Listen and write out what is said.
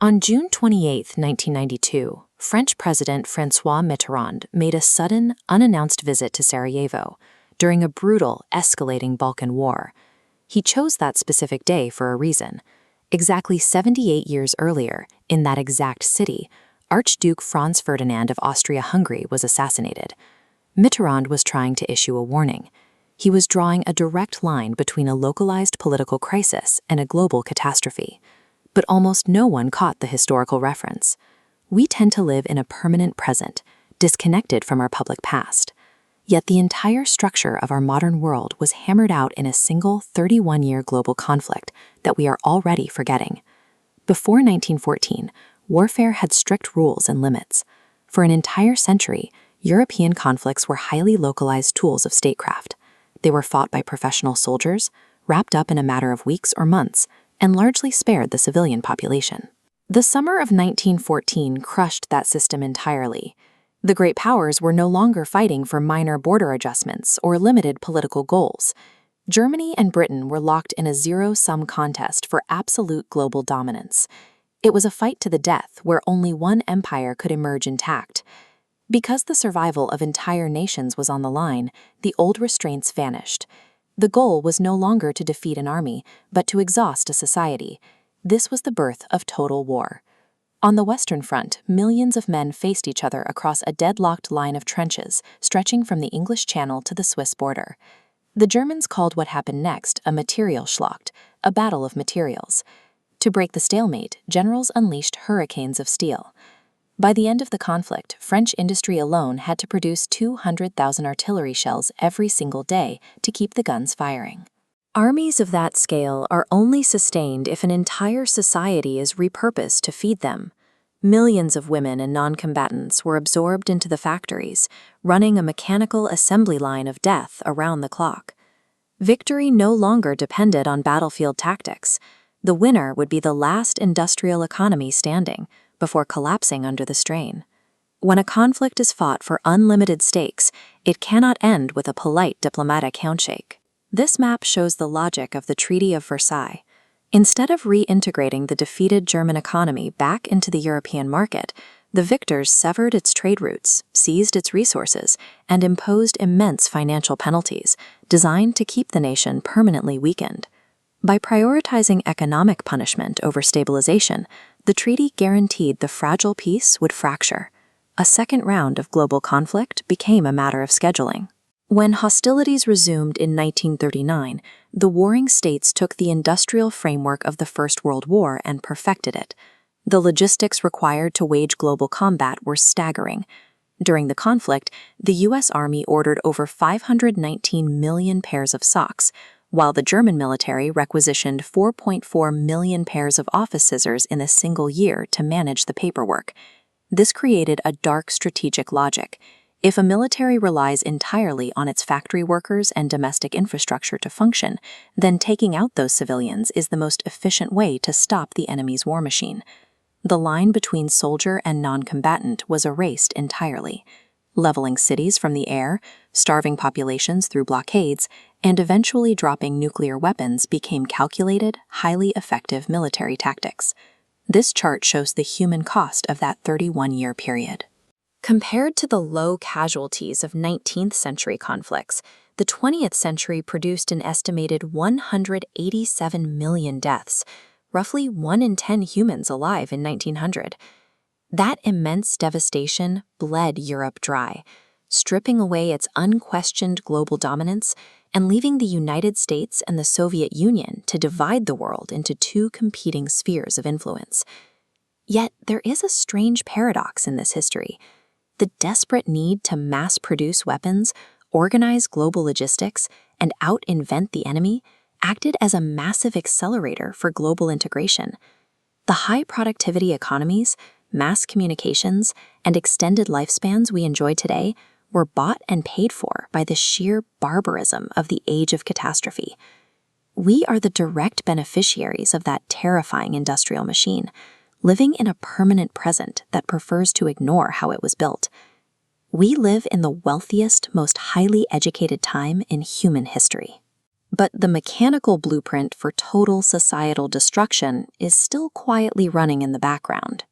On June 28, 1992, French President François Mitterrand made a sudden, unannounced visit to Sarajevo during a brutal, escalating Balkan War. He chose that specific day for a reason. Exactly 78 years earlier, in that exact city, Archduke Franz Ferdinand of Austria-Hungary was assassinated. Mitterrand was trying to issue a warning. He was drawing a direct line between a localized political crisis and a global catastrophe. But almost no one caught the historical reference. We tend to live in a permanent present, disconnected from our public past. Yet the entire structure of our modern world was hammered out in a single 31-year global conflict that we are already forgetting. Before 1914, warfare had strict rules and limits. For an entire century, European conflicts were highly localized tools of statecraft. They were fought by professional soldiers, wrapped up in a matter of weeks or months, and largely spared the civilian population. The summer of 1914 crushed that system entirely. The great powers were no longer fighting for minor border adjustments or limited political goals. Germany and Britain were locked in a zero-sum contest for absolute global dominance. It was a fight to the death where only one empire could emerge intact. Because the survival of entire nations was on the line, the old restraints vanished. The goal was no longer to defeat an army, but to exhaust a society. This was the birth of total war. On the Western Front, millions of men faced each other across a deadlocked line of trenches stretching from the English Channel to the Swiss border. The Germans called what happened next a Materialschlacht, a battle of materials. To break the stalemate, generals unleashed hurricanes of steel. By the end of the conflict, French industry alone had to produce 200,000 artillery shells every single day to keep the guns firing. Armies of that scale are only sustained if an entire society is repurposed to feed them. Millions of women and non-combatants were absorbed into the factories, running a mechanical assembly line of death around the clock. Victory no longer depended on battlefield tactics. The winner would be the last industrial economy standing, before collapsing under the strain. When a conflict is fought for unlimited stakes, it cannot end with a polite diplomatic handshake. This map shows the logic of the Treaty of Versailles. Instead of reintegrating the defeated German economy back into the European market, the victors severed its trade routes, seized its resources, and imposed immense financial penalties, designed to keep the nation permanently weakened. By prioritizing economic punishment over stabilization, the treaty guaranteed the fragile peace would fracture. A second round of global conflict became a matter of scheduling. When hostilities resumed in 1939, the warring states took the industrial framework of the First World War and perfected it. The logistics required to wage global combat were staggering. During the conflict, the U.S. Army ordered over 519 million pairs of socks, while the German military requisitioned 4.4 million pairs of office scissors in a single year to manage the paperwork. This created a dark strategic logic. If a military relies entirely on its factory workers and domestic infrastructure to function, then taking out those civilians is the most efficient way to stop the enemy's war machine. The line between soldier and non-combatant was erased entirely. Leveling cities from the air, starving populations through blockades, and eventually dropping nuclear weapons became calculated, highly effective military tactics. This chart shows the human cost of that 31-year period. Compared to the low casualties of 19th century conflicts, the 20th century produced an estimated 187 million deaths, roughly 1 in 10 humans alive in 1900. That immense devastation bled Europe dry, stripping away its unquestioned global dominance and leaving the United States and the Soviet Union to divide the world into two competing spheres of influence. Yet there is a strange paradox in this history. The desperate need to mass-produce weapons, organize global logistics, and out-invent the enemy acted as a massive accelerator for global integration. The high-productivity economies, mass communications, and extended lifespans we enjoy today were bought and paid for by the sheer barbarism of the age of catastrophe. We are the direct beneficiaries of that terrifying industrial machine, living in a permanent present that prefers to ignore how it was built. We live in the wealthiest, most highly educated time in human history. But the mechanical blueprint for total societal destruction is still quietly running in the background.